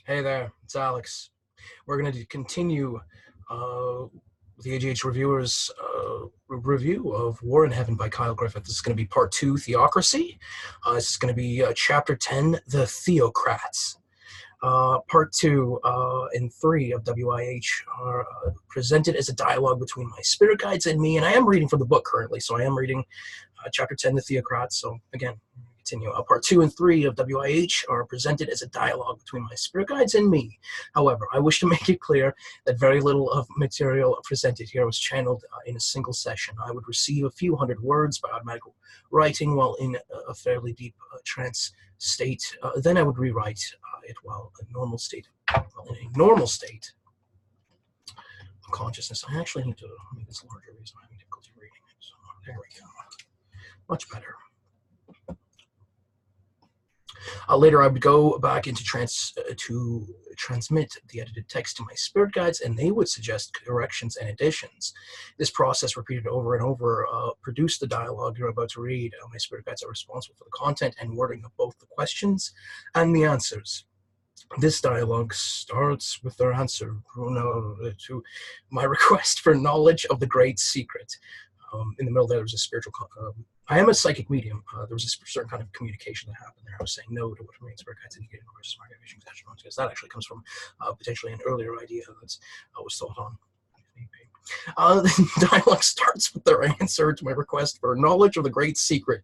Hey there, it's Alex. We're going to continue with the AJH reviewers' review of War in Heaven by Kyle Griffith. This is going to be part 2, Theocracy. This is going to be chapter 10, The Theocrats. Part 2 and 3 of WIH are presented as a dialogue between my spirit guides and me, and I am reading from the book currently, so I am reading chapter 10, The Theocrats. So again, continue. Part 2 and 3 of WIH are presented as a dialogue between my spirit guides and me. However, I wish to make it clear that very little of material presented here was channeled in a single session. I would receive a few hundred words by automatic writing while in a fairly deep trance state. Then I would rewrite it while in a normal state of consciousness. I actually need to make this larger reason I'm having difficulty reading it. So there we go. Much better. Later, I would go back into trance to transmit the edited text to my spirit guides, and they would suggest corrections and additions. This process, repeated over and over, produced the dialogue you're about to read. My spirit guides are responsible for the content and wording of both the questions and the answers. This dialogue starts with their answer to my request for knowledge of the great secret. In the middle there was a spiritual I am a psychic medium. There was a certain kind of communication that happened there. I was saying no to what remains spirit guides indicated versus market visions, because that actually comes from potentially an earlier idea that was thought on. The dialogue starts with their answer to my request for knowledge of the great secret.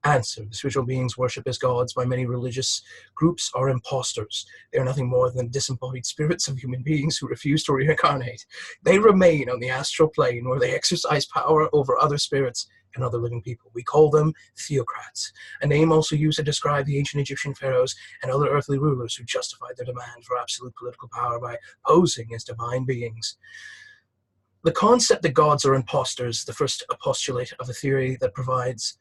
Answer: the spiritual beings worshipped as gods by many religious groups are impostors. They are nothing more than disembodied spirits of human beings who refuse to reincarnate. They remain on the astral plane where they exercise power over other spirits and other living people. We call them theocrats, a name also used to describe the ancient Egyptian pharaohs and other earthly rulers who justified their demand for absolute political power by posing as divine beings. The concept that gods are impostors, the first postulate of a theory that provides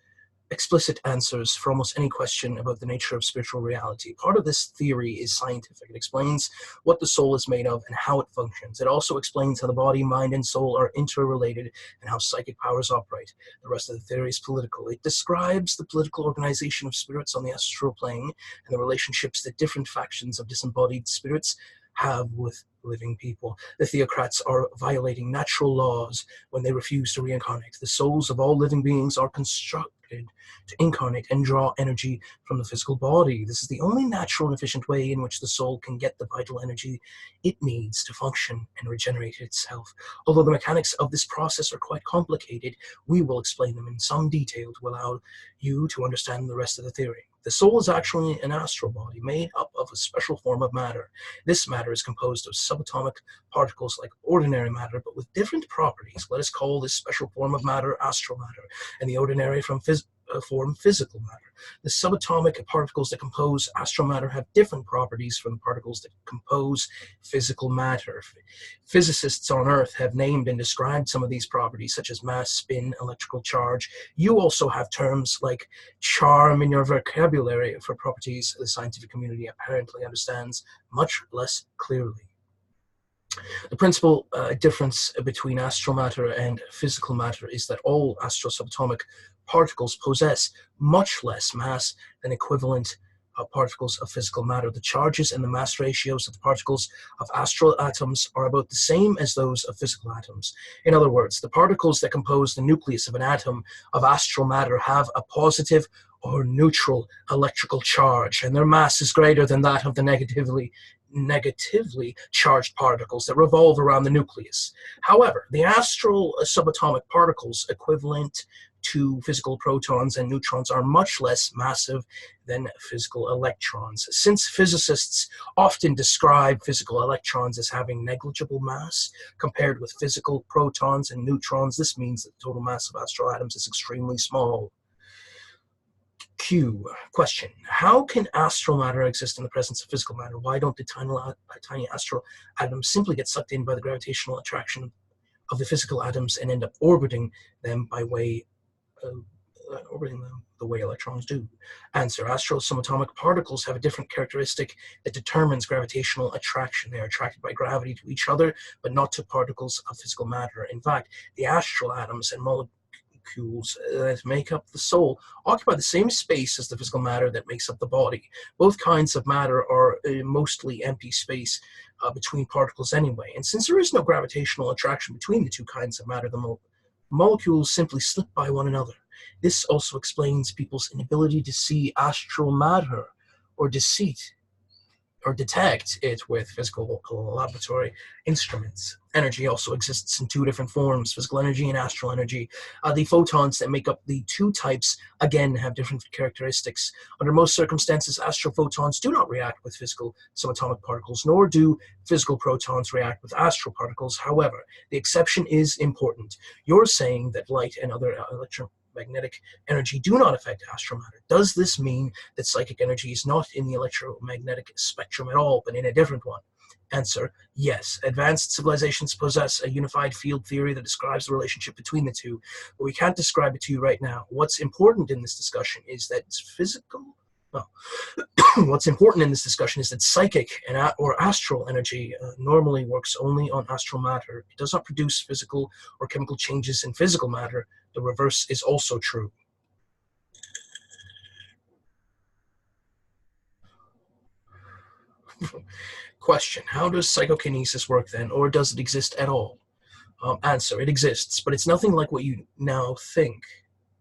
explicit answers for almost any question about the nature of spiritual reality. Part of this theory is scientific. It explains what the soul is made of and how it functions. It also explains how the body, mind, and soul are interrelated and how psychic powers operate. The rest of the theory is political. It describes the political organization of spirits on the astral plane and the relationships that different factions of disembodied spirits have with living people. The theocrats are violating natural laws when they refuse to reincarnate. The souls of all living beings are constructed to incarnate and draw energy from the physical body. This is the only natural and efficient way in which the soul can get the vital energy it needs to function and regenerate itself. Although the mechanics of this process are quite complicated, we will explain them in some detail to allow you to understand the rest of the theory. The soul is actually an astral body made up of a special form of matter. This matter is composed of subatomic particles like ordinary matter, but with different properties. Let us call this special form of matter astral matter, and the ordinary form physical matter. The subatomic particles that compose astral matter have different properties from the particles that compose physical matter. Physicists on Earth have named and described some of these properties, such as mass, spin, electrical charge. You also have terms like charm in your vocabulary for properties the scientific community apparently understands much less clearly. The principal difference between astral matter and physical matter is that all astral subatomic particles possess much less mass than equivalent particles of physical matter. The charges and the mass ratios of the particles of astral atoms are about the same as those of physical atoms. In other words, the particles that compose the nucleus of an atom of astral matter have a positive or neutral electrical charge, and their mass is greater than that of the negatively charged particles that revolve around the nucleus. However, the astral subatomic particles equivalent to physical protons and neutrons are much less massive than physical electrons. Since physicists often describe physical electrons as having negligible mass compared with physical protons and neutrons, this means that the total mass of astral atoms is extremely small. Question: how can astral matter exist in the presence of physical matter? Why don't the tiny astral atoms simply get sucked in by the gravitational attraction of the physical atoms and end up orbiting them by way the way electrons do? Answer: astral subatomic particles have a different characteristic that determines gravitational attraction. They are attracted by gravity to each other, but not to particles of physical matter. In fact, the astral atoms and molecules molecules that make up the soul occupy the same space as the physical matter that makes up the body. Both kinds of matter are mostly empty space between particles anyway. And since there is no gravitational attraction between the two kinds of matter, the molecules simply slip by one another. This also explains people's inability to see astral matter or detect it with physical laboratory instruments. Energy also exists in two different forms, physical energy and astral energy. The photons that make up the two types, again, have different characteristics. Under most circumstances, astral photons do not react with physical subatomic particles, nor do physical protons react with astral particles. However, the exception is important. You're saying that light and other electromagnetic energy do not affect astral matter. Does this mean that psychic energy is not in the electromagnetic spectrum at all, but in a different one? Answer: yes. Advanced civilizations possess a unified field theory that describes the relationship between the two, but we can't describe it to you right now. What's important in this discussion is that what's important in this discussion is that psychic or astral energy normally works only on astral matter. It does not produce physical or chemical changes in physical matter. The reverse is also true. Question: how does psychokinesis work then, or does it exist at all? Answer: it exists, but it's nothing like what you now think.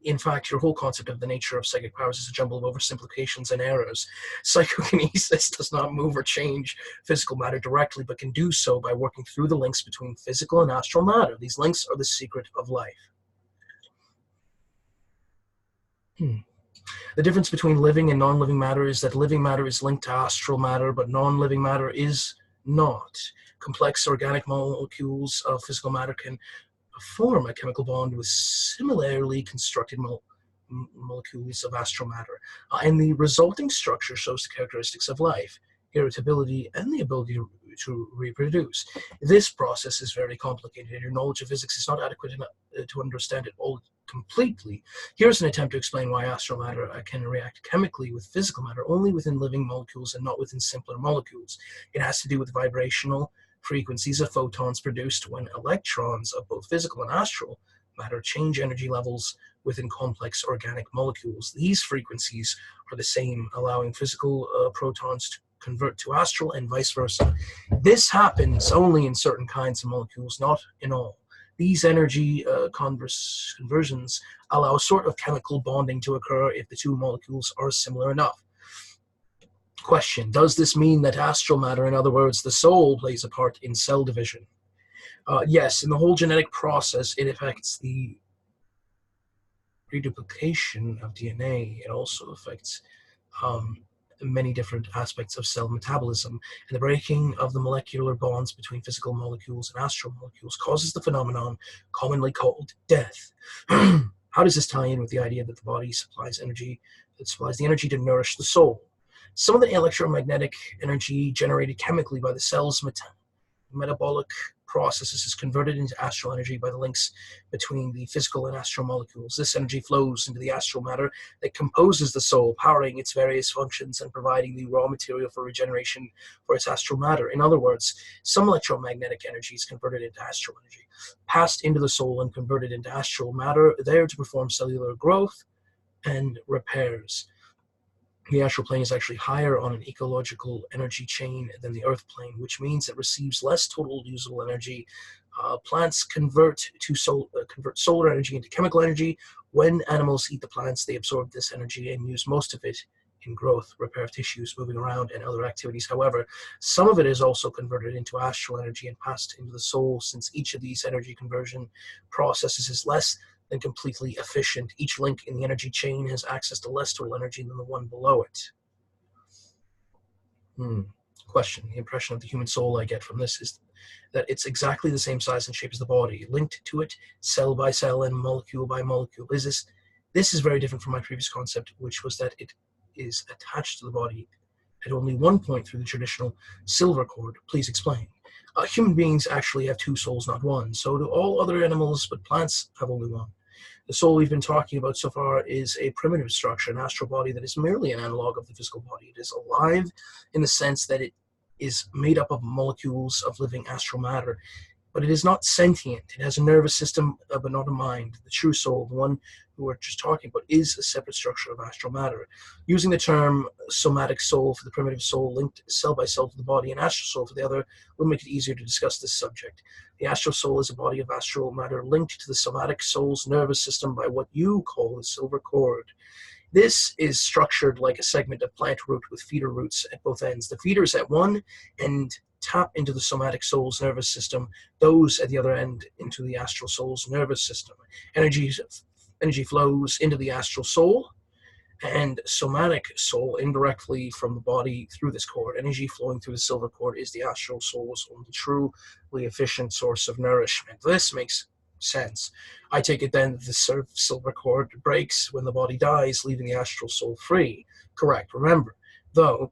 In fact, your whole concept of the nature of psychic powers is a jumble of oversimplifications and errors. Psychokinesis does not move or change physical matter directly, but can do so by working through the links between physical and astral matter. These links are the secret of life. The difference between living and non-living matter is that living matter is linked to astral matter, but non-living matter is not. Complex organic molecules of physical matter can form a chemical bond with similarly constructed molecules of astral matter, and the resulting structure shows the characteristics of life: irritability and the ability to reproduce. This process is very complicated, and your knowledge of physics is not adequate enough to understand it all completely. Here's an attempt to explain why astral matter can react chemically with physical matter only within living molecules and not within simpler molecules. It has to do with vibrational frequencies of photons produced when electrons of both physical and astral matter change energy levels within complex organic molecules. These frequencies are the same, allowing physical protons to convert to astral and vice versa. This happens only in certain kinds of molecules, not in all. These energy conversions allow a sort of chemical bonding to occur if the two molecules are similar enough. Question: does this mean that astral matter, in other words, the soul, plays a part in cell division? Yes, in the whole genetic process, it affects the reduplication of DNA. It also affects many different aspects of cell metabolism, and the breaking of the molecular bonds between physical molecules and astral molecules causes the phenomenon commonly called death. How does this tie in with the idea that the body supplies the energy to nourish the soul? Some of the electromagnetic energy generated chemically by the cell's metabolic processes is converted into astral energy by the links between the physical and astral molecules. This energy flows into the astral matter that composes the soul, powering its various functions and providing the raw material for regeneration for its astral matter. In other words, some electromagnetic energy is converted into astral energy, passed into the soul and converted into astral matter, there to perform cellular growth and repairs. The astral plane is actually higher on an ecological energy chain than the earth plane, which means it receives less total usable energy. Plants convert solar energy into chemical energy. When animals eat the plants, they absorb this energy and use most of it in growth, repair of tissues, moving around, and other activities. However, some of it is also converted into astral energy and passed into the soul. Since each of these energy conversion processes is less than completely efficient, each link in the energy chain has access to less total energy than the one below it. Question: the impression of the human soul I get from this is that it's exactly the same size and shape as the body, linked to it cell by cell and molecule by molecule. This is very different from my previous concept, which was that it is attached to the body at only one point through the traditional silver cord. Please explain. Human beings actually have two souls, not one. So do all other animals, but plants have only one. The soul we've been talking about so far is a primitive structure, an astral body that is merely an analog of the physical body. It is alive in the sense that it is made up of molecules of living astral matter. but it is not sentient. It has a nervous system, but not a mind. The true soul, the one who we're just talking about, is a separate structure of astral matter. Using the term somatic soul for the primitive soul linked cell by cell to the body and astral soul for the other will make it easier to discuss this subject. The astral soul is a body of astral matter linked to the somatic soul's nervous system by what you call the silver cord. This is structured like a segment of plant root with feeder roots at both ends. The feeders at one end tap into the somatic soul's nervous system, those at the other end into the astral soul's nervous system. Energy flows into the astral soul and somatic soul indirectly from the body through this cord. Energy flowing through the silver cord is the astral soul's only truly efficient source of nourishment. This makes sense. I take it then that the silver cord breaks when the body dies, leaving the astral soul free. Correct. Remember, though,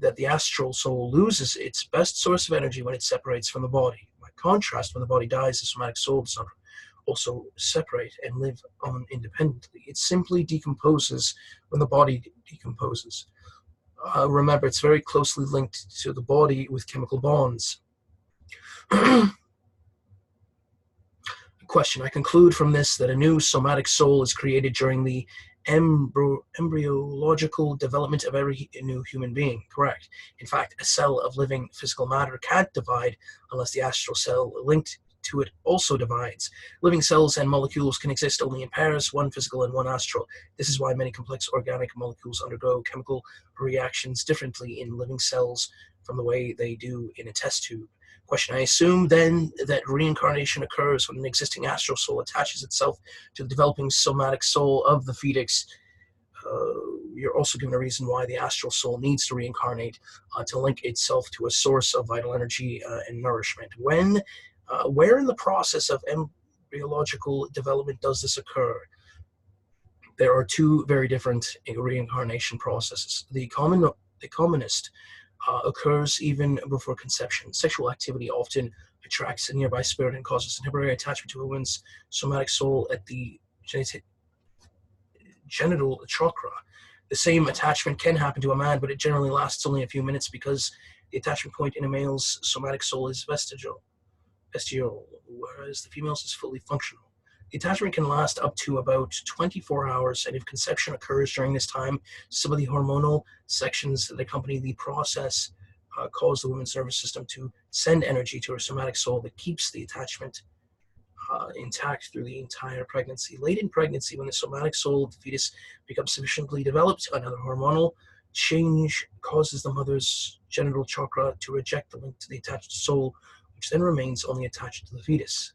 that the astral soul loses its best source of energy when it separates from the body. By contrast, when the body dies, the somatic soul does not also separate and live on independently. It simply decomposes when the body decomposes. Remember, it's very closely linked to the body with chemical bonds. Question. I conclude from this that a new somatic soul is created during the embryological development of every new human being. Correct. In fact, a cell of living physical matter can't divide unless the astral cell linked to it also divides. Living cells and molecules can exist only in pairs, one physical and one astral. This is why many complex organic molecules undergo chemical reactions differently in living cells from the way they do in a test tube. Question. I assume then that reincarnation occurs when an existing astral soul attaches itself to the developing somatic soul of the fetus. You're also given a reason why the astral soul needs to reincarnate to link itself to a source of vital energy and nourishment. Where in the process of embryological development does this occur? There are two very different reincarnation processes. The commonest occurs even before conception. Sexual activity often attracts a nearby spirit and causes a temporary attachment to a woman's somatic soul at the genital chakra. The same attachment can happen to a man, but it generally lasts only a few minutes because the attachment point in a male's somatic soul is vestigial, whereas the female's is fully functional. The attachment can last up to about 24 hours, and if conception occurs during this time, some of the hormonal sections that accompany the process cause the woman's nervous system to send energy to her somatic soul that keeps the attachment intact through the entire pregnancy. Late in pregnancy, when the somatic soul of the fetus becomes sufficiently developed, another hormonal change causes the mother's genital chakra to reject the link to the attached soul, which then remains only attached to the fetus.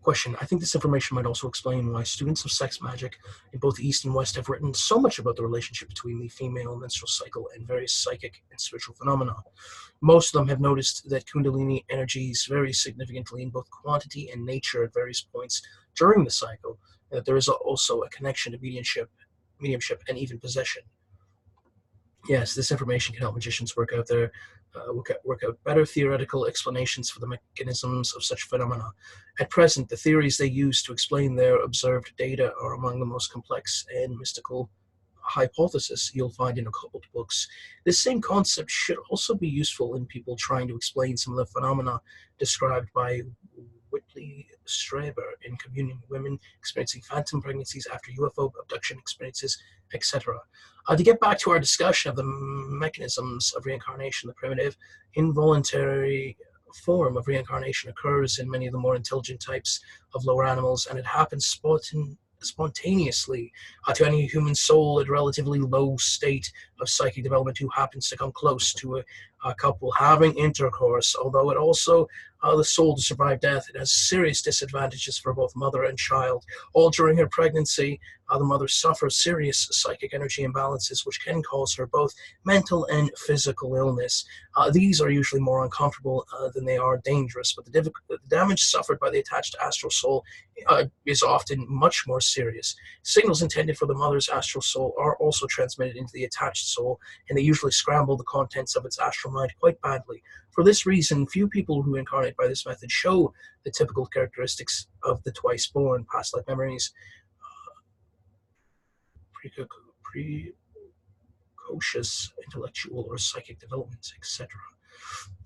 Question. I think this information might also explain why students of sex magic in both the East and West have written so much about the relationship between the female menstrual cycle and various psychic and spiritual phenomena. Most of them have noticed that Kundalini energies vary significantly in both quantity and nature at various points during the cycle, and that there is also a connection to mediumship and even possession. Yes, this information can help magicians work out better theoretical explanations for the mechanisms of such phenomena. At present, the theories they use to explain their observed data are among the most complex and mystical hypothesis you'll find in occult books. This same concept should also be useful in people trying to explain some of the phenomena described by Whitley Strieber in Communion, women experiencing phantom pregnancies after UFO abduction experiences, etc. To get back to our discussion of the mechanisms of reincarnation, the primitive, involuntary form of reincarnation occurs in many of the more intelligent types of lower animals, and it happens spontaneously to any human soul at a relatively low state of psychic development who happens to come close to a couple having intercourse. Although it also the soul to survive death, it has serious disadvantages for both mother and child. All during her pregnancy, the mother suffers serious psychic energy imbalances, which can cause her both mental and physical illness. These are usually more uncomfortable than they are dangerous, but the damage suffered by the attached astral soul is often much more serious. Signals intended for the mother's astral soul are also transmitted into the attached soul, and they usually scramble the contents of its astral mind quite badly. For this reason, few people who incarnate by this method show the typical characteristics of the twice-born, past life memories, precocious intellectual or psychic development, etc.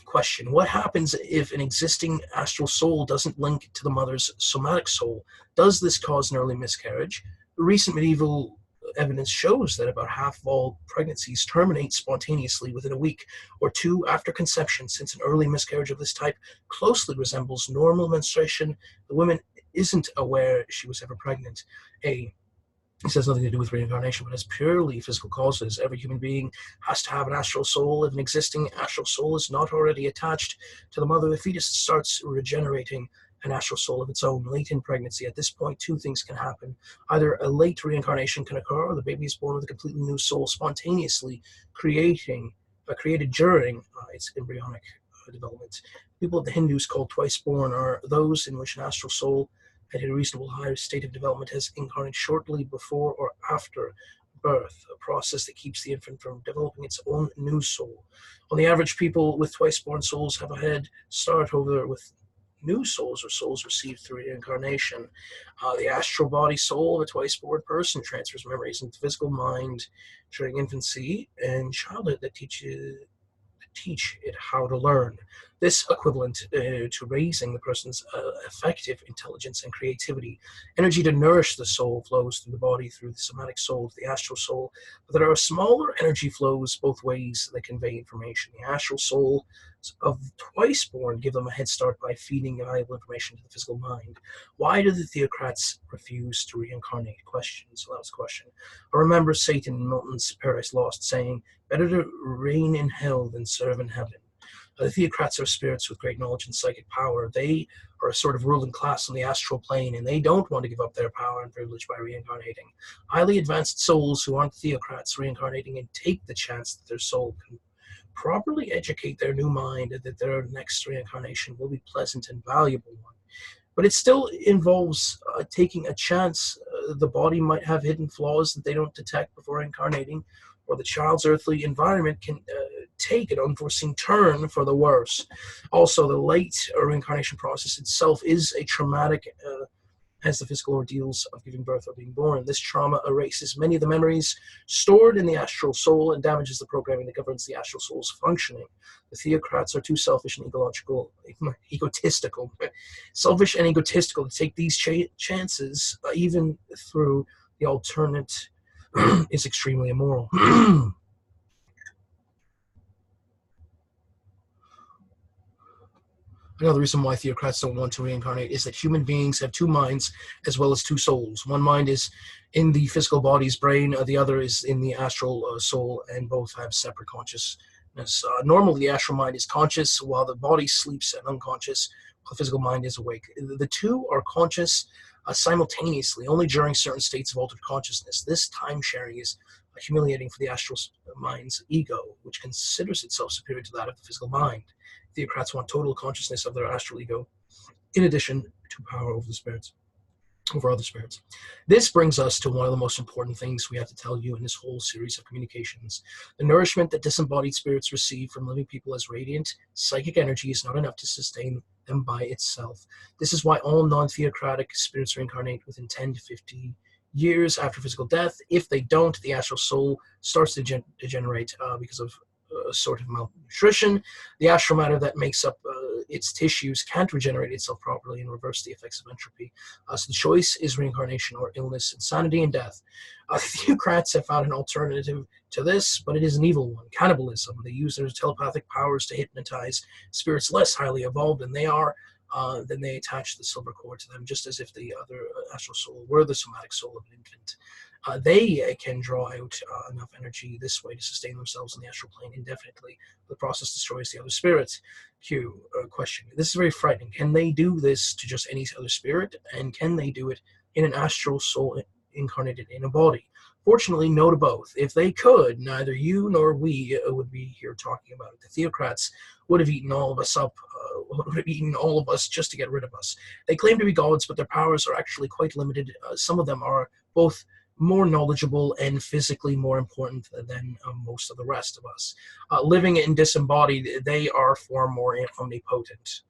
Question: what happens if an existing astral soul doesn't link to the mother's somatic soul? Does this cause an early miscarriage? Recent medieval evidence shows that about half of all pregnancies terminate spontaneously within a week or two after conception. Since an early miscarriage of this type closely resembles normal menstruation, the woman isn't aware she was ever pregnant. This has nothing to do with reincarnation, but has purely physical causes. Every human being has to have an astral soul. If an existing astral soul is not already attached to the mother, the fetus starts regenerating an astral soul of its own late in pregnancy. At this point, two things can happen. Either a late reincarnation can occur, or the baby is born with a completely new soul, spontaneously created during its embryonic development. People of the Hindus called twice born are those in which an astral soul at a reasonable higher state of development has incarnated shortly before or after birth, a process that keeps the infant from developing its own new soul. On the average, people with twice-born souls have a head start over with new souls or souls received through reincarnation. The astral body soul of a twice-born person transfers memories into the physical mind during infancy and childhood that teach it how to learn. This equivalent to raising the person's affective intelligence and creativity. Energy to nourish the soul flows through the body through the somatic soul to the astral soul, but there are smaller energy flows both ways that convey information. The astral soul of twice born give them a head start by feeding valuable information to the physical mind. Why do the theocrats refuse to reincarnate? Question. So that was a question. I remember Satan in Milton's Paradise Lost saying, "Better to reign in hell than serve in heaven." The theocrats are spirits with great knowledge and psychic power. They are a sort of ruling class on the astral plane, and they don't want to give up their power and privilege by reincarnating. Highly advanced souls who aren't theocrats reincarnating and take the chance that their soul can properly educate their new mind that their next reincarnation will be pleasant and valuable one. But it still involves taking a chance. The body might have hidden flaws that they don't detect before incarnating, or the child's earthly environment can take an unforeseen turn for the worse. Also, the late reincarnation process itself is a traumatic as the physical ordeals of giving birth or being born. This trauma erases many of the memories stored in the astral soul and damages the programming that governs the astral soul's functioning. The theocrats are too selfish and egotistical to take these chances, even through the alternate is extremely immoral. Another reason why theocrats don't want to reincarnate is that human beings have two minds as well as two souls. One mind is in the physical body's brain, the other is in the astral soul, and both have separate consciousness. Normally, the astral mind is conscious while the body sleeps and unconscious, while the physical mind is awake. The two are conscious simultaneously, only during certain states of altered consciousness. This time sharing is humiliating for the astral mind's ego, which considers itself superior to that of the physical mind. Theocrats want total consciousness of their astral ego, in addition to power over other spirits. This brings us to one of the most important things we have to tell you in this whole series of communications. The nourishment that disembodied spirits receive from living people as radiant psychic energy is not enough to sustain them by itself. This is why all non-theocratic spirits reincarnate within 10 to 50 years after physical death. If they don't, the astral soul starts to degenerate because of a sort of malnutrition. The astral matter that makes up its tissues can't regenerate itself properly and reverse the effects of entropy. So the choice is reincarnation or illness, insanity, and death. Theocrats have found an alternative to this, but it is an evil one: cannibalism. They use their telepathic powers to hypnotize spirits less highly evolved than they are. Then they attach the silver cord to them, just as if the other astral soul were the somatic soul of an infant. They can draw out enough energy this way to sustain themselves in the astral plane indefinitely. The process destroys the other spirits. Question. This is very frightening. Can they do this to just any other spirit? And can they do it in an astral soul incarnated in a body? Fortunately, no to both. If they could, neither you nor we would be here talking about it. The theocrats would have eaten all of us up, would have eaten all of us just to get rid of us. They claim to be gods, but their powers are actually quite limited. Some of them are both more knowledgeable and physically more important than most of the rest of us. Living and disembodied, they are far more omnipotent.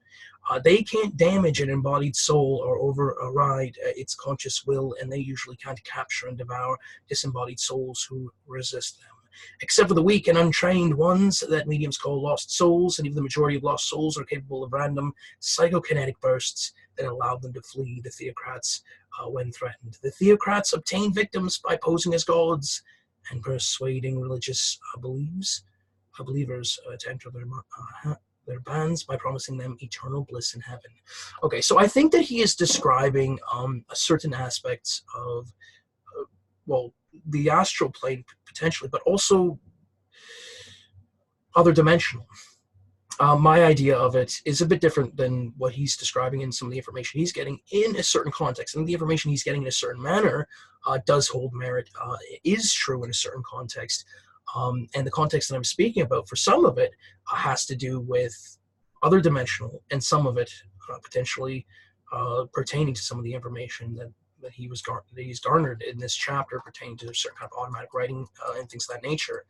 They can't damage an embodied soul or override its conscious will, and they usually can't capture and devour disembodied souls who resist them. except for the weak and untrained ones that mediums call lost souls, and even the majority of lost souls are capable of random psychokinetic bursts that allow them to flee the theocrats when threatened. The theocrats obtain victims by posing as gods and persuading religious believers to enter their bands by promising them eternal bliss in heaven. Okay, so I think that he is describing a certain aspects of, well, the astral plane potentially, but also other dimensional. My idea of it is a bit different than what he's describing in some of the information he's getting in a certain context. And the information he's getting in a certain manner does hold merit, is true in a certain context. And the context that I'm speaking about, for some of it, has to do with other dimensional, and some of it potentially pertaining to some of the information that he's garnered in this chapter pertaining to a certain kind of automatic writing and things of that nature.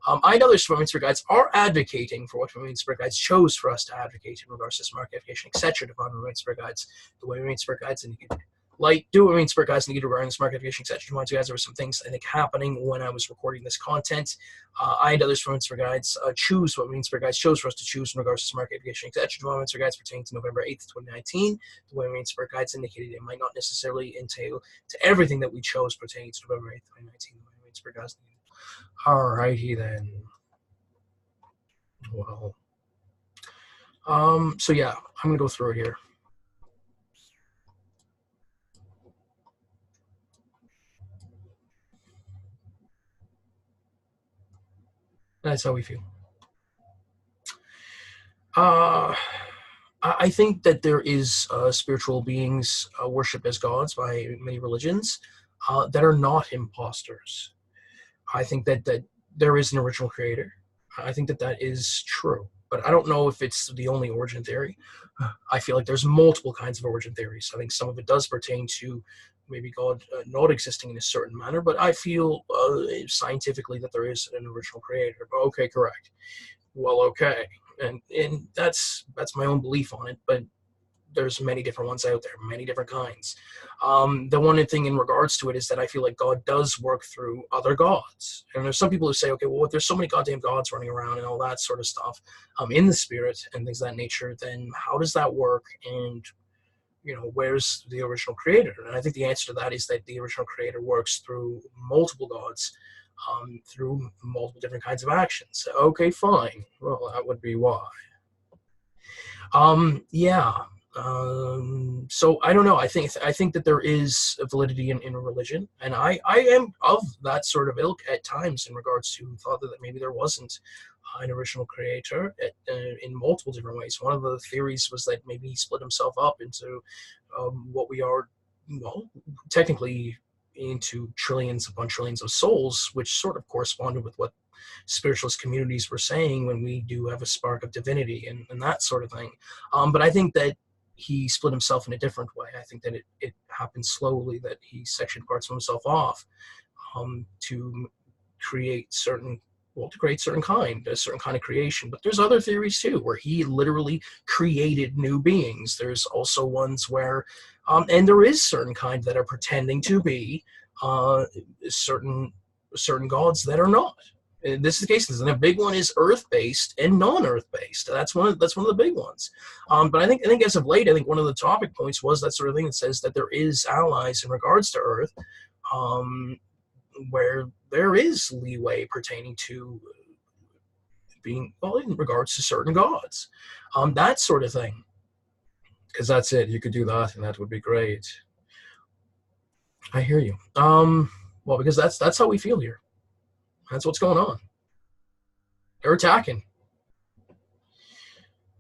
I know there's Divine Spirit Guides are advocating for what Divine Spirit Guides chose for us to advocate in regards to smart amplification, etc. Divine Spirit Guides, the way Divine Spirit Guides indicate. Like, do Divine Spirit Guides indicate regarding the smart amplification, etc. Divine Spirit Guides, there were some things I think happening when I was recording this content. I and others Divine Spirit Guides choose what Divine Spirit Guides chose for us to choose in regards to smart amplification, etc. Divine Spirit Guides pertaining to November 8th, 2019. The way Divine Spirit Guides indicated it might not necessarily entail to everything that we chose pertaining to November 8th, 2019. The way Divine Spirit Guides. Alrighty then. Well, so yeah, I'm gonna go through it here. That's how we feel. I think that there is spiritual beings worshipped as gods by many religions that are not imposters. I think that there is an original creator. I think that is true, but I don't know if it's the only origin theory. I feel like there's multiple kinds of origin theories. I think some of it does pertain to maybe God not existing in a certain manner, but I feel scientifically that there is an original creator. Okay, correct. Well, okay, and that's my own belief on it, but there's many different ones out there, many different kinds. The one thing in regards to it is that I feel like God does work through other gods. And there's some people who say, okay, well, if there's so many goddamn gods running around and all that sort of stuff in the spirit and things of that nature, then how does that work? And, you know, where's the original creator? And I think the answer to that is that the original creator works through multiple gods, through multiple different kinds of actions. Okay, fine. Well, that would be why. Yeah. So I don't know. I think that there is a validity in religion, and I am of that sort of ilk at times in regards to thought that maybe there wasn't an original creator in multiple different ways. One of the theories was that maybe he split himself up into what we are, well, technically into trillions upon trillions of souls, which sort of corresponded with what spiritualist communities were saying when we do have a spark of divinity and that sort of thing. But I think that he split himself in a different way. I think that it happened slowly, that he sectioned parts of himself off to create a certain kind of creation. But there's other theories too, where he literally created new beings. There's also ones where, and there is certain kind that are pretending to be certain gods that are not. This is the case. And a big one is earth-based and non-earth-based. That's one of the big ones. But I think as of late, I think one of the topic points was that sort of thing that says that there is allies in regards to Earth, where there is leeway pertaining to being, well, in regards to certain gods, that sort of thing. Because that's it. You could do that, and that would be great. I hear you. Well, because that's how we feel here. That's what's going on. They're attacking.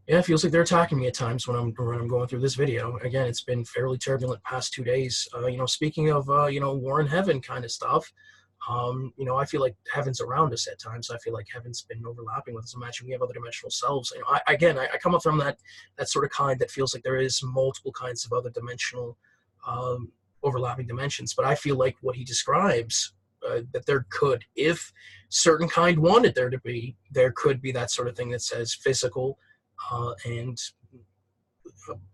Yeah, it feels like they're attacking me at times when I'm going through this video. Again, it's been fairly turbulent past 2 days. You know, speaking of war in heaven kind of stuff, you know, I feel like heaven's around us at times. I feel like heaven's been overlapping with us. Imagine we have other dimensional selves. You know, I come up from that sort of kind that feels like there is multiple kinds of other dimensional overlapping dimensions. But I feel like what he describes, that there could, if certain kind wanted there to be, there could be that sort of thing that says physical and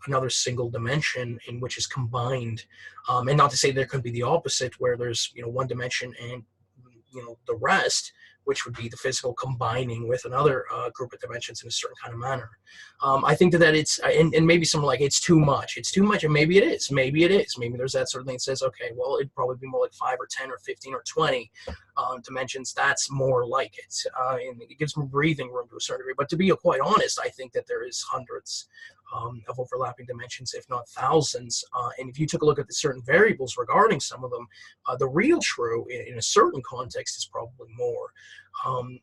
another single dimension in which is combined, and not to say there could be the opposite, where there's, you know, one dimension and, you know, the rest, which would be the physical combining with another group of dimensions in a certain kind of manner. I think that it's, and maybe some like, it's too much, and maybe it is, maybe there's that sort of thing that says, okay, well, it'd probably be more like 5 or 10 or 15 or 20 dimensions. That's more like it, and it gives more breathing room to a certain degree. But to be quite honest, I think that there is hundreds of overlapping dimensions, if not thousands. And if you took a look at the certain variables regarding some of them, the real true in a certain context is probably more,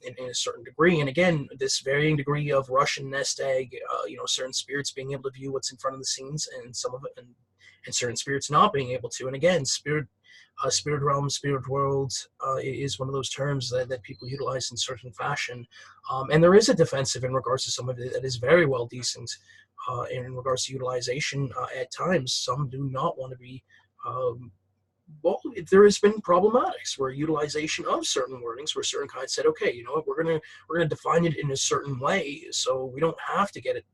in a certain degree. And again, this varying degree of Russian nest egg, certain spirits being able to view what's in front of the scenes, and some of it, and certain spirits not being able to. And again, spirit realm, spirit world is one of those terms that people utilize in certain fashion. And there is a defensive in regards to some of it that is very well decent. In regards to utilization, at times, some do not want to be, well, there has been problematics where utilization of certain wordings, where certain kinds said, okay, you know what, we're gonna define it in a certain way, so we don't have to get it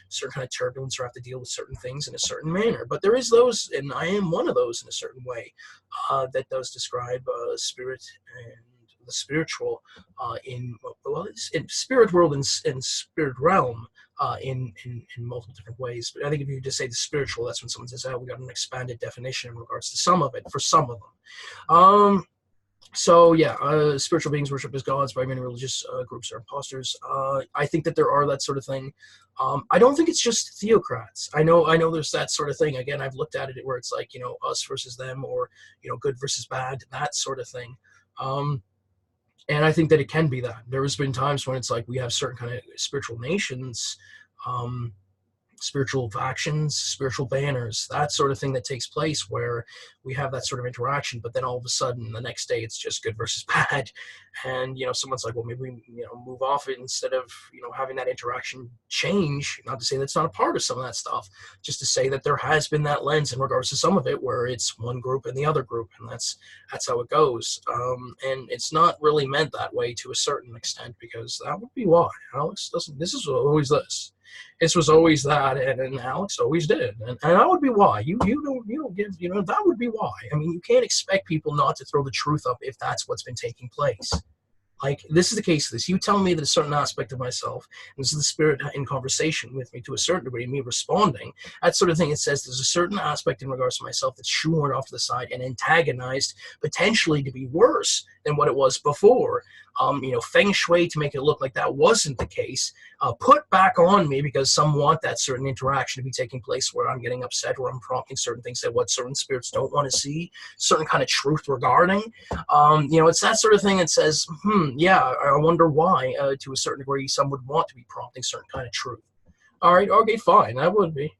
certain kind of turbulence or have to deal with certain things in a certain manner. But there is those, and I am one of those in a certain way, that does describe spirit and the spiritual in spirit world and spirit realm. In multiple different ways. But I think if you just say the spiritual, that's when someone says, oh, we got an expanded definition in regards to some of it, for some of them. So yeah, spiritual beings worship as gods by many religious groups or imposters. I think that there are that sort of thing. I don't think it's just theocrats. I know there's that sort of thing. Again, I've looked at it where it's like, us versus them, or, good versus bad, that sort of thing. And I think that it can be that. There has been times when it's like we have certain kind of spiritual nations, spiritual factions, spiritual banners, that sort of thing that takes place where we have that sort of interaction, but then all of a sudden the next day it's just good versus bad. And, someone's like, well, maybe we, move off it instead of, having that interaction change. Not to say that's not a part of some of that stuff, just to say that there has been that lens in regards to some of it where it's one group and the other group, and that's how it goes. And it's not really meant that way to a certain extent, because that would be why Alex doesn't, this is always this. This was always that, and Alex always did, and that would be why. You don't give, that would be why. I mean, you can't expect people not to throw the truth up if that's what's been taking place. Like, this is the case of this. You tell me that a certain aspect of myself, and this is the spirit in conversation with me to a certain degree, me responding, that sort of thing. It says there's a certain aspect in regards to myself that's shoehorned off to the side and antagonized, potentially to be worse than what it was before. Feng shui to make it look like that wasn't the case, put back on me because some want that certain interaction to be taking place where I'm getting upset, or I'm prompting certain things that what certain spirits don't want to see, certain kind of truth regarding. It's that sort of thing that says, yeah, I wonder why, to a certain degree, some would want to be prompting certain kind of truth. All right, okay, fine, that would be.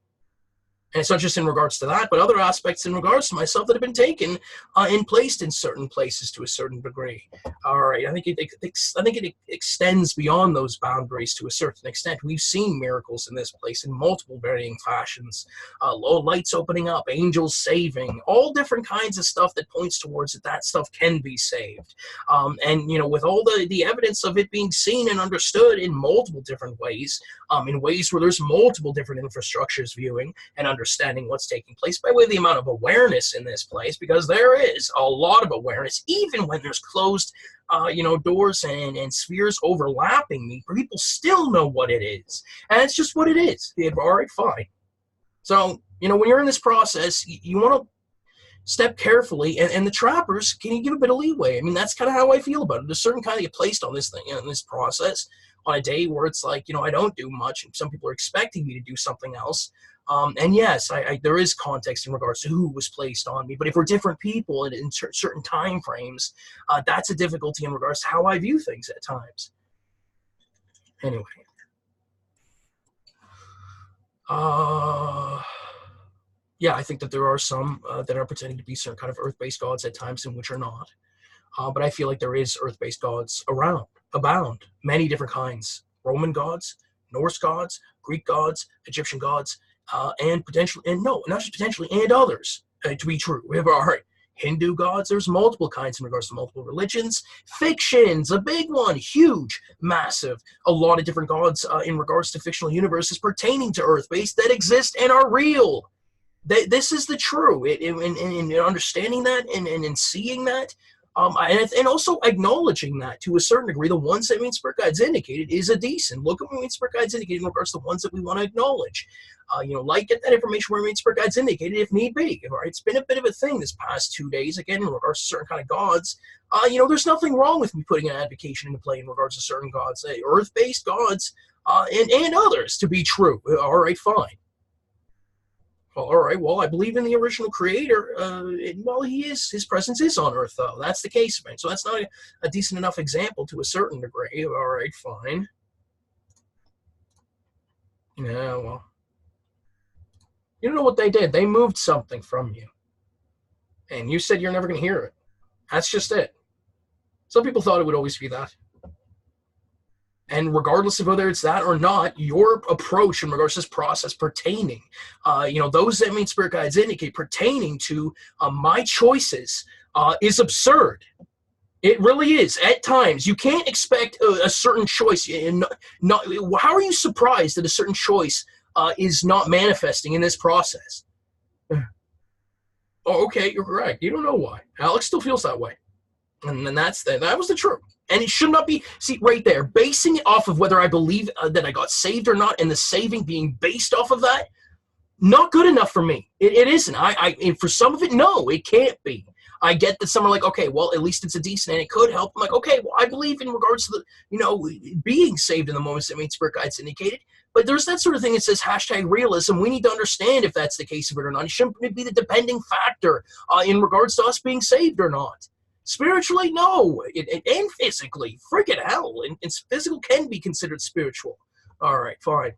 And it's not just in regards to that, but other aspects in regards to myself that have been taken and placed in certain places to a certain degree. All right, I think it extends beyond those boundaries to a certain extent. We've seen miracles in this place in multiple varying fashions. Lights opening up, angels saving, all different kinds of stuff that points towards that stuff can be saved. And with all the evidence of it being seen and understood in multiple different ways, in ways where there's multiple different infrastructures viewing and understanding what's taking place by way of the amount of awareness in this place, because there is a lot of awareness, even when there's closed, doors and spheres overlapping me, people still know what it is. And it's just what it is. All right, fine. So, when you're in this process, you want to step carefully, and the trappers, can you give a bit of leeway? I mean, that's kind of how I feel about it. There's certain kind of get placed on this thing, in this process, on a day where it's like, I don't do much, and some people are expecting me to do something else. And yes, there is context in regards to who was placed on me. But if we're different people in certain time frames, that's a difficulty in regards to how I view things at times. Anyway. Yeah, I think that there are some that are pretending to be certain kind of earth-based gods at times, and which are not. But I feel like there is earth-based gods abound, many different kinds. Roman gods, Norse gods, Greek gods, Egyptian gods, and potentially, and no, not just potentially, and others, to be true. We have our Hindu gods. There's multiple kinds in regards to multiple religions. Fictions, a big one, huge, massive, a lot of different gods in regards to fictional universes pertaining to Earth-based that exist and are real. This is the true. In understanding that and in seeing that, And also acknowledging that to a certain degree, the ones that spirit guides indicated is a decent. Look at what spirit guides indicated in regards to the ones that we want to acknowledge. Get that information where spirit guides indicated if need be. All right, it's been a bit of a thing this past 2 days, again, in regards to certain kind of gods. There's nothing wrong with me putting an advocation into play in regards to certain gods, earth-based gods, and others to be true. All right, fine. All right, well, I believe in the original creator. His presence is on Earth, though. That's the case, man. So that's not a decent enough example to a certain degree. All right, fine. Yeah, well. You don't know what they did. They moved something from you. And you said you're never going to hear it. That's just it. Some people thought it would always be that. And regardless of whether it's that or not, your approach in regards to this process pertaining, those that spirit guides indicate pertaining to my choices is absurd. It really is. At times, you can't expect a certain choice. How are you surprised that a certain choice is not manifesting in this process? Oh, okay, you're correct. You don't know why. Alex still feels that way. And then that was the truth. And it should not be, see, right there, basing it off of whether I believe that I got saved or not, and the saving being based off of that, not good enough for me. It isn't. And for some of it, no, it can't be. I get that some are like, okay, well, at least it's a decent, and it could help. I'm like, okay, well, I believe in regards to the, being saved in the moments that spirit guides indicated. But there's that sort of thing that says #realism. We need to understand if that's the case of it or not. It shouldn't be the depending factor in regards to us being saved or not. Spiritually, no. And physically, friggin' hell. And physical can be considered spiritual. All right, fine.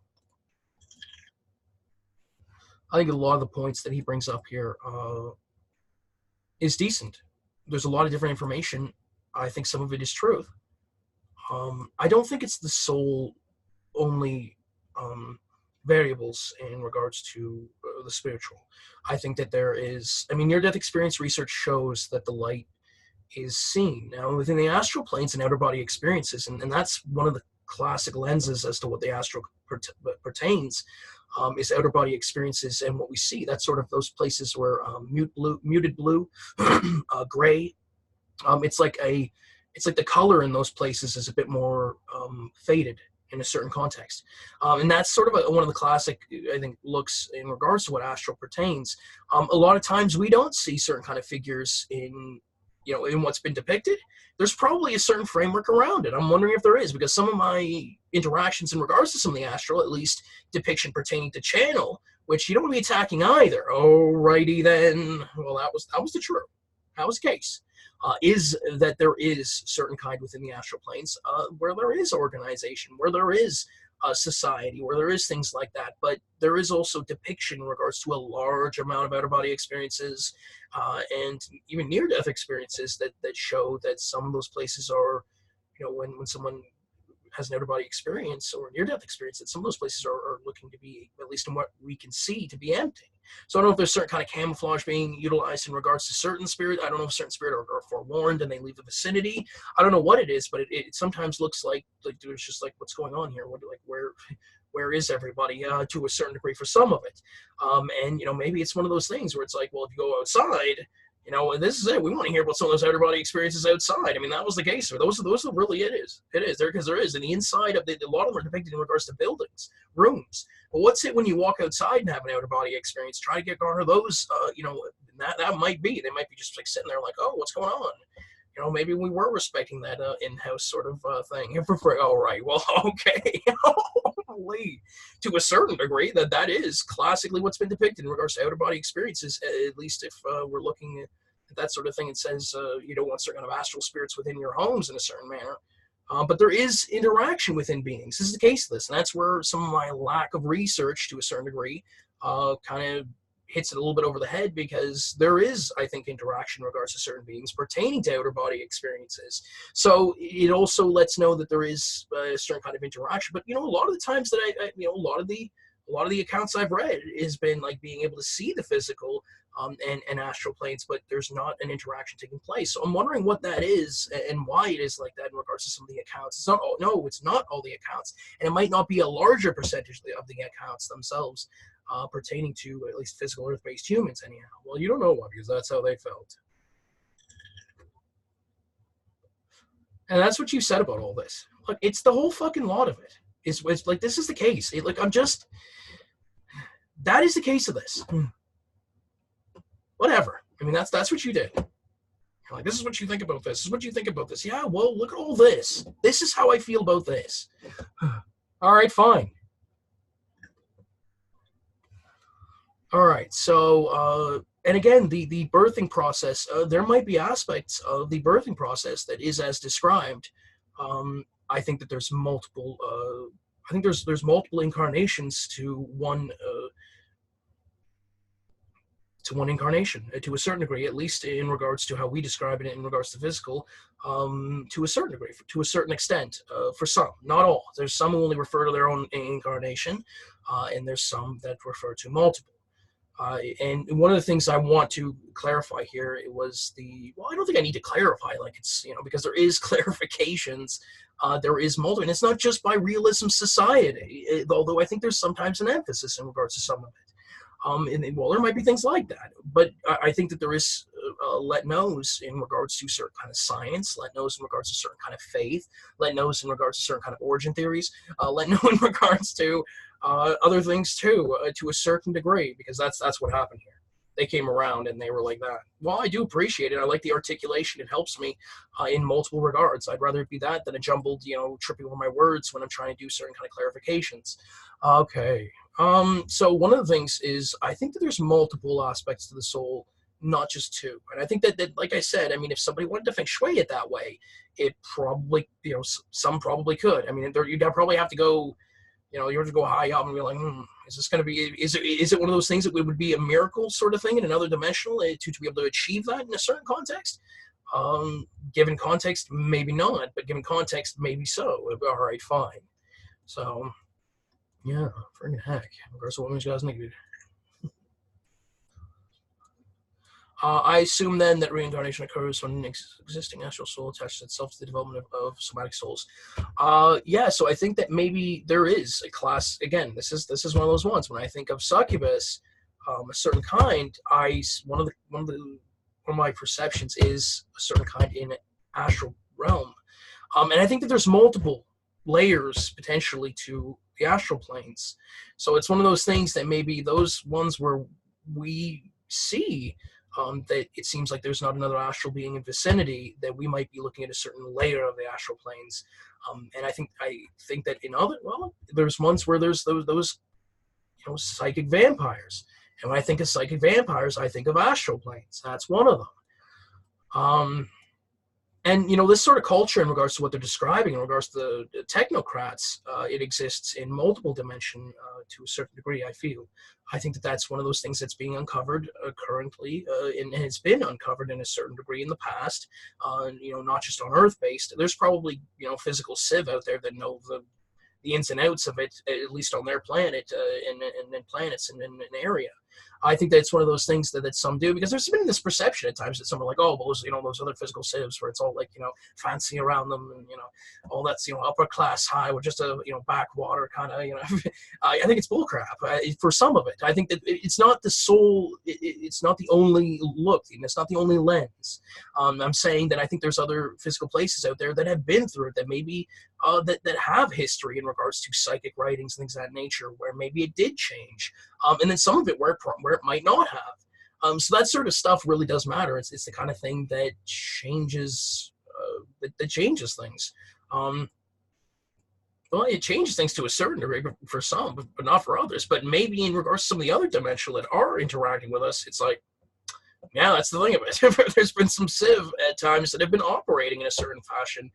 I think a lot of the points that he brings up here is decent. There's a lot of different information. I think some of it is truth. I don't think it's the sole only variables in regards to the spiritual. I think that there is, near-death experience research shows that the light is seen. Now, within the astral planes and outer body experiences, and that's one of the classic lenses as to what the astral pertains, is outer body experiences and what we see. That's sort of those places where muted blue, gray. It's like the color in those places is a bit more faded in a certain context. And that's sort of one of the classic, I think, looks in regards to what astral pertains. A lot of times we don't see certain kind of figures in what's been depicted. There's probably a certain framework around it. I'm wondering if there is, because some of my interactions in regards to some of the astral, at least depiction pertaining to channel, which you don't want to be attacking either. Alrighty then. Well, that was the truth. That was the case. Is that there is certain kind within the astral planes where there is organization, where there is society, where there is things like that, but there is also depiction in regards to a large amount of out-of-body experiences and even near-death experiences that show that some of those places are, when someone has an out-of-body experience or near-death experience, that some of those places are looking to be, at least in what we can see, to be empty. So I don't know if there's certain kind of camouflage being utilized in regards to certain spirit. I don't know if certain spirit are forewarned and they leave the vicinity. I don't know what it is, but it sometimes looks like there's just like, what's going on here? Where is everybody to a certain degree for some of it? And maybe it's one of those things where it's like, well, if you go outside, this is it. We want to hear about some of those outer-body experiences outside. That was the case. Those are really it is. It is there because there is. And the inside of a lot of them are depicted in regards to buildings, rooms. But what's it when you walk outside and have an outer-body experience? Try to get garner those. That might be. They might be just like sitting there like, oh, what's going on? Maybe we were respecting that in-house sort of thing. All right. Well, okay. To a certain degree, that is classically what's been depicted in regards to outer-body experiences, at least if we're looking at that sort of thing. It says you don't want certain kind of astral spirits within your homes in a certain manner. But there is interaction within beings. This is the case of this, and that's where some of my lack of research, to a certain degree, kind of hits it a little bit over the head, because there is, I think, interaction in regards to certain beings pertaining to outer body experiences. So it also lets know that there is a certain kind of interaction. But a lot of the times that a lot of the accounts I've read has been like being able to see the physical and astral planes, but there's not an interaction taking place. So I'm wondering what that is and why it is like that in regards to some of the accounts. It's not all the accounts, and it might not be a larger percentage of the accounts themselves pertaining to at least physical earth-based humans anyhow. Well, you don't know why, because that's how they felt. And that's what you said about all this. Look, it's the whole fucking lot of it. It's like, this is the case. That is the case of this. Whatever. I mean, that's what you did. You're like, this is what you think about this. This is what you think about this. Yeah, well, look at all this. This is how I feel about this. All right, fine. All right, so, and again, the birthing process, there might be aspects of the birthing process that is as described. I think that there's multiple, I think there's multiple incarnations to one incarnation, to a certain degree, at least in regards to how we describe it in regards to physical, to a certain degree, to a certain extent, for some, not all. There's some who only refer to their own incarnation, and there's some that refer to multiple. And one of the things I want to clarify here, it was well, I don't think I need to clarify, like, it's, because there is clarifications, there is multiple, and it's not just by realism society, although I think there's sometimes an emphasis in regards to some of it. And well, there might be things like that, but I think that there is let knows in regards to certain kind of science, let knows in regards to certain kind of faith, let knows in regards to certain kind of origin theories, let know in regards to other things too, to a certain degree, because that's what happened here. They came around and they were like that. Well, I do appreciate it. I like the articulation. It helps me in multiple regards. I'd rather it be that than a jumbled, tripping over my words when I'm trying to do certain kind of clarifications. Okay. So one of the things is, I think that there's multiple aspects to the soul, not just two. And I think that like I said, I mean, if somebody wanted to feng shui it that way, it probably, some probably could. I mean, you'd probably have to go, you have to go high up and be like, is this going to be, is it one of those things that would be a miracle sort of thing in another dimensional to be able to achieve that in a certain context? Given context, maybe not, but given context, maybe so. All right, fine. So, yeah, friggin' heck. Regards to what you guys needed. I assume then that reincarnation occurs when an existing astral soul attaches itself to the development of somatic souls. Yeah, so I think that maybe there is a class. Again, this is one of those ones. When I think of succubus, a certain kind, one of my perceptions is a certain kind in astral realm, and I think that there's multiple layers potentially to the astral planes. So it's one of those things that maybe those ones where we see that it seems like there's not another astral being in vicinity, that we might be looking at a certain layer of the astral planes. And I think that in there's ones where there's those psychic vampires. And when I think of psychic vampires, I think of astral planes. That's one of them. And, this sort of culture in regards to what they're describing, in regards to the technocrats, it exists in multiple dimension to a certain degree, I feel. I think that that's one of those things that's being uncovered currently, and has been uncovered in a certain degree in the past, not just on Earth-based. There's probably, physical civ out there that know the ins and outs of it, at least on their planet, and planets and in an area. I think that's one of those things that some do, because there's been this perception at times that some are like, oh, well, those other physical civs where it's all like, fancy around them, and, all that's, upper class high with just a, backwater kind of, I think it's bullcrap for some of it. I think that it's not the soul, it's not the only look, and it's not the only lens. I'm saying that I think there's other physical places out there that have been through it, that maybe that have history in regards to psychic writings and things of that nature, where maybe it did change, and then some of it where it might not have. So that sort of stuff really does matter. It's the kind of thing that changes that changes things. Well, it changes things to a certain degree for some, but not for others. But maybe in regards to some of the other dimensional that are interacting with us, it's like, yeah, that's the thing of it. There's been some civ at times that have been operating in a certain fashion,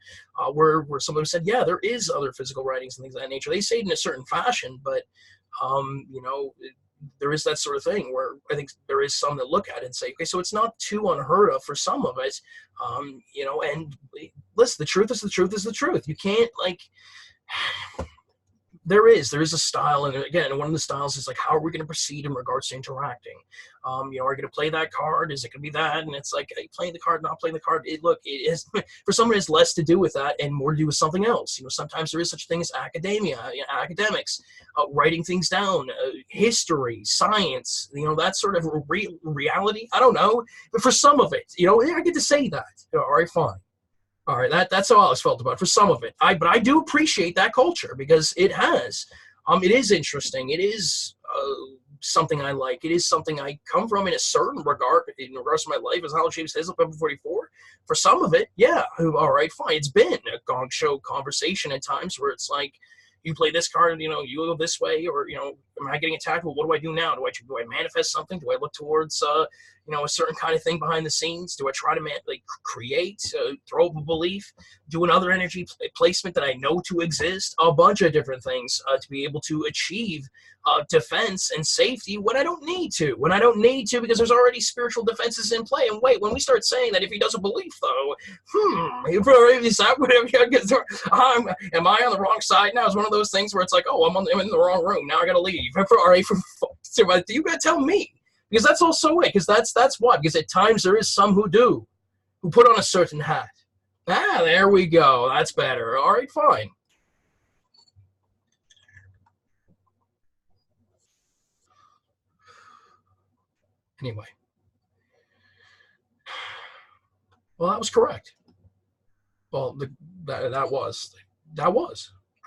where somebody said, yeah, there is other physical writings and things of that nature. They say it in a certain fashion, but there is that sort of thing where I think there is some that look at it and say, okay, so it's not too unheard of for some of it, and listen, the truth is the truth is the truth. You can't, there is a style, and again, one of the styles is like, how are we going to proceed in regards to interacting? Are you going to play that card? Is it going to be that? And it's like, playing the card, not playing the card. It is for someone, it's less to do with that and more to do with something else. Sometimes there is such a thing as academia, academics, writing things down, history, science, that sort of reality. I don't know, but for some of it, I get to say that. All right, fine. All right, that's how I always felt about it, for some of it. But I do appreciate that culture, because it has. It is interesting. It is something I like. It is something I come from in a certain regard, in regards to my life, as how James says, 44. For some of it, yeah, all right, fine. It's been a gong show conversation at times where it's like, you play this card, you go this way, or, am I getting attacked? Well, what do I do now? Do I manifest something? Do I look towards, a certain kind of thing behind the scenes? Do I try to create, throw up a belief, do another energy placement that I know to exist? A bunch of different things to be able to achieve defense and safety when I don't need to. Because there's already spiritual defenses in play. And wait, when we start saying that if he doesn't believe, though, is that what am I on the wrong side now? It's one of those things where it's like, oh, I'm in the wrong room. Now I got to leave. All right, you got to tell me. Because that's also it. Because that's why. Because at times there is some who put on a certain hat. There we go. That's better. All right, fine. Anyway. Well, that was correct. Well, that was.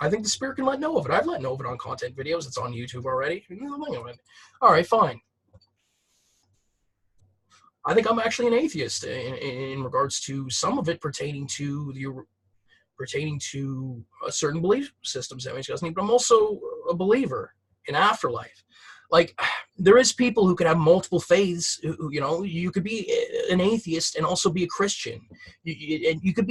I think the spirit can let know of it. I've let know of it on content videos. It's on YouTube already. All right, fine. I think I'm actually an atheist in regards to some of it pertaining to certain belief systems that makes me, but I'm also a believer in afterlife. Like, there is people who could have multiple faiths. You could be an atheist and also be a Christian. You could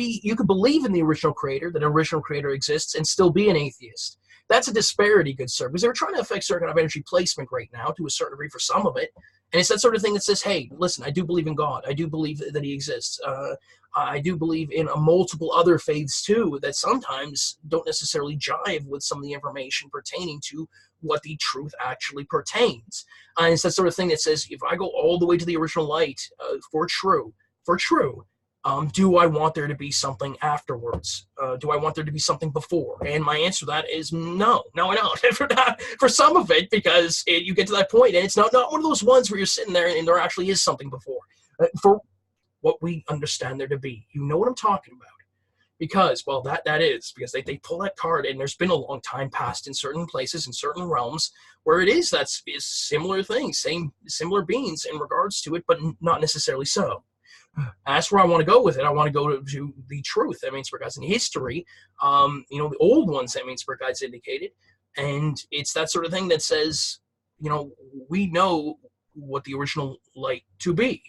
believe in the original creator, that an original creator exists, and still be an atheist. That's a disparity, good sir, because they're trying to affect certain kind of energy placement right now to a certain degree for some of it. And it's that sort of thing that says, hey, listen, I do believe in God. I do believe that he exists. I do believe in multiple other faiths, too, that sometimes don't necessarily jive with some of the information pertaining to what the truth actually pertains. And it's that sort of thing that says, if I go all the way to the original light for true, do I want there to be something afterwards? Do I want there to be something before? And my answer to that is no. No, I don't. For some of it, because you get to that point, and it's not one of those ones where you're sitting there and there actually is something before. For what we understand there to be. You know what I'm talking about. Because, well, that is, because they pull that card, and there's been a long time past in certain places, in certain realms, where it is similar things, similar beings in regards to it, but not necessarily so. That's where I want to go with it. I want to go to the truth that Mainsburg guides in history, the old ones that Mainsburg guides indicated. And it's that sort of thing that says, we know what the original light to be.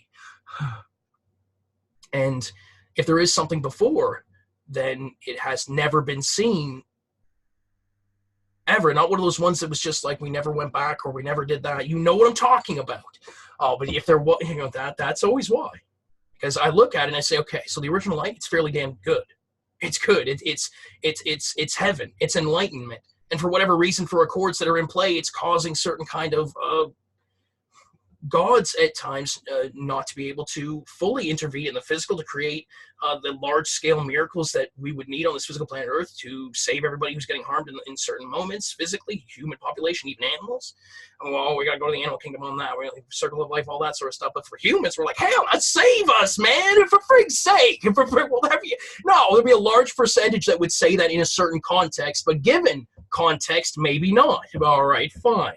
And if there is something before, then it has never been seen ever. Not one of those ones that was just like, we never went back or we never did that. You know what I'm talking about. But if there was, that's always why. Because I look at it and I say, okay, so the original light, it's fairly damn good. It's good. It's heaven. It's enlightenment. And for whatever reason, for accords that are in play, it's causing certain kind of gods at times not to be able to fully intervene in the physical to create the large-scale miracles that we would need on this physical planet Earth to save everybody who's getting harmed in certain moments, physically, human population, even animals. Well, we got to go to the animal kingdom on that. We're like, circle of life, all that sort of stuff. But for humans, we're like, hell, save us, man, for frig's sake. There'd be a large percentage that would say that in a certain context, but given context, maybe not. All right, fine.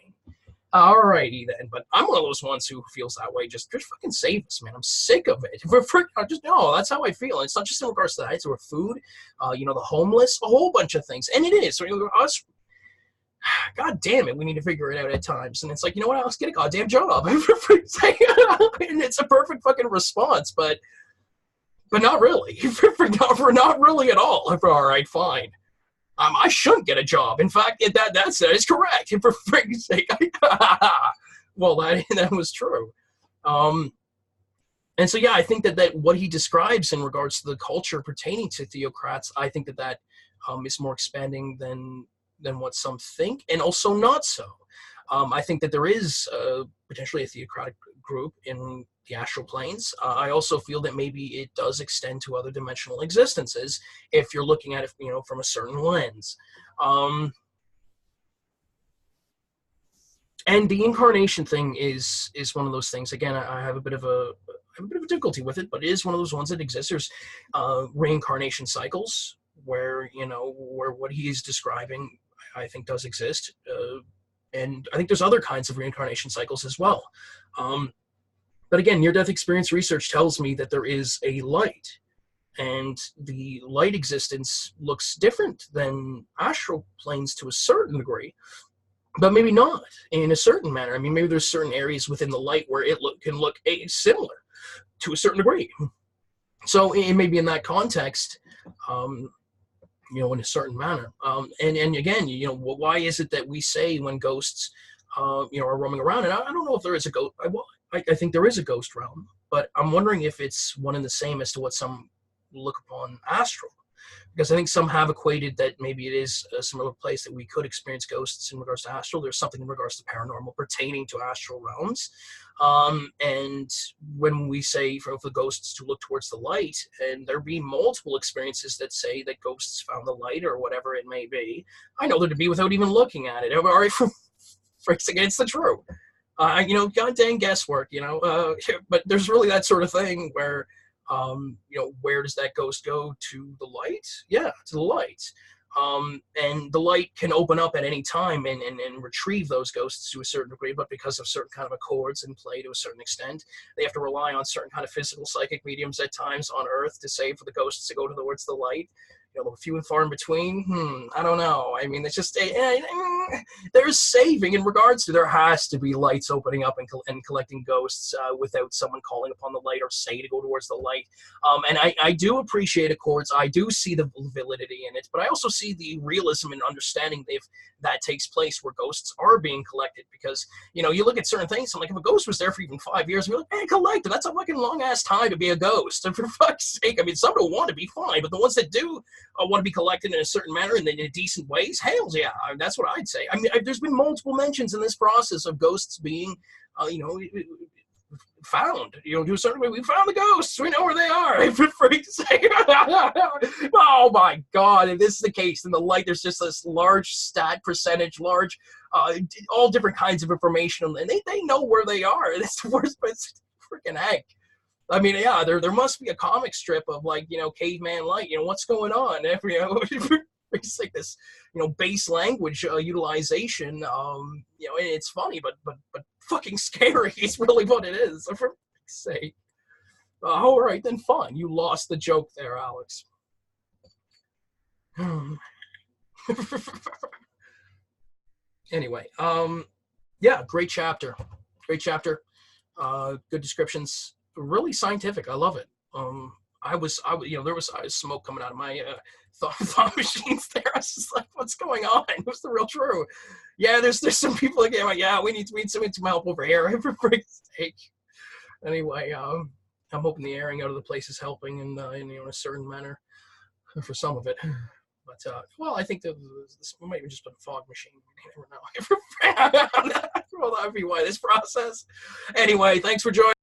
Alrighty then, but I'm one of those ones who feels that way. Just fucking save us, man. I'm sick of it. That's how I feel. And it's not just in regards to that. It's with food, the homeless, a whole bunch of things. And it is. So, us, God damn it, we need to figure it out at times. And it's like, you know what, let's get a goddamn job. And it's a perfect fucking response, but not really. For not really at all. All right, fine. I shouldn't get a job. In fact, that is correct. For frick's sake. Well, that was true. And so, yeah, I think that what he describes in regards to the culture pertaining to theocrats, I think that is more expanding than what some think, and also not so. I think that there is potentially a theocratic group in the astral planes. I also feel that maybe it does extend to other dimensional existences if you're looking at it, from a certain lens. And the incarnation thing is one of those things. Again, I have a bit of a have a bit of difficulty with it, but it is one of those ones that exists. There's reincarnation cycles where, where what he's describing, I think, does exist. And I think there's other kinds of reincarnation cycles as well. But again, near-death experience research tells me that there is a light, and the light existence looks different than astral planes to a certain degree, but maybe not in a certain manner. I mean, maybe there's certain areas within the light where it can look similar to a certain degree. So it may be in that context, in a certain manner. And again, why is it that we say when ghosts, are roaming around? And I don't know if there is a ghost. I think there is a ghost realm, but I'm wondering if it's one and the same as to what some look upon astral. Because I think some have equated that maybe it is a similar place that we could experience ghosts in regards to astral. There's something in regards to paranormal pertaining to astral realms. And when we say for the ghosts to look towards the light, and there be multiple experiences that say that ghosts found the light or whatever it may be, I know there to be without even looking at it. Or freaks against the truth. God dang guesswork, but there's really that sort of thing where, where does that ghost go? To the light? Yeah, to the light. And the light can open up at any time and retrieve those ghosts to a certain degree, but because of certain kind of accords in play to a certain extent, they have to rely on certain kind of physical psychic mediums at times on Earth to say for the ghosts to go towards the light. Few and far in between. I don't know. I mean, it's just there's saving in regards to there has to be lights opening up and collecting ghosts without someone calling upon the light or say to go towards the light. And I do appreciate accords. I do see the validity in it, but I also see the realism and understanding if that takes place where ghosts are being collected. Because you look at certain things. I'm like, if a ghost was there for even 5 years, you're like, collect it. That's a fucking long ass time to be a ghost. And for fuck's sake, I mean, some don't want to be fine, but the ones that do want to be collected in a certain manner and in decent ways, hell yeah, that's what I'd say. I mean, there's been multiple mentions in this process of ghosts being, found. To a certain way, we found the ghosts. We know where they are. For freak's sake. Oh my God! If this is the case, then the light, there's just this large stat percentage, large, all different kinds of information, and they know where they are. That's the worst. But it's freaking heck. I mean, yeah, there must be a comic strip of caveman light. What's going on? It's like this, base language utilization. And it's funny, but fucking scary. It's really what it is. For fuck's sake. All right, then fine. You lost the joke there, Alex. Anyway, yeah, great chapter. Great chapter. Good descriptions. Really scientific. I love it. I was there was smoke coming out of my thought machines there. I was just like, what's going on? What's the real true? Yeah, there's some people like, yeah, we need some help over here. For freak's sake. Anyway, I'm hoping the airing out of the place is helping in a certain manner for some of it. But well, I think this might have just been a fog machine. You never know. Well, that would be why this process. Anyway, thanks for joining.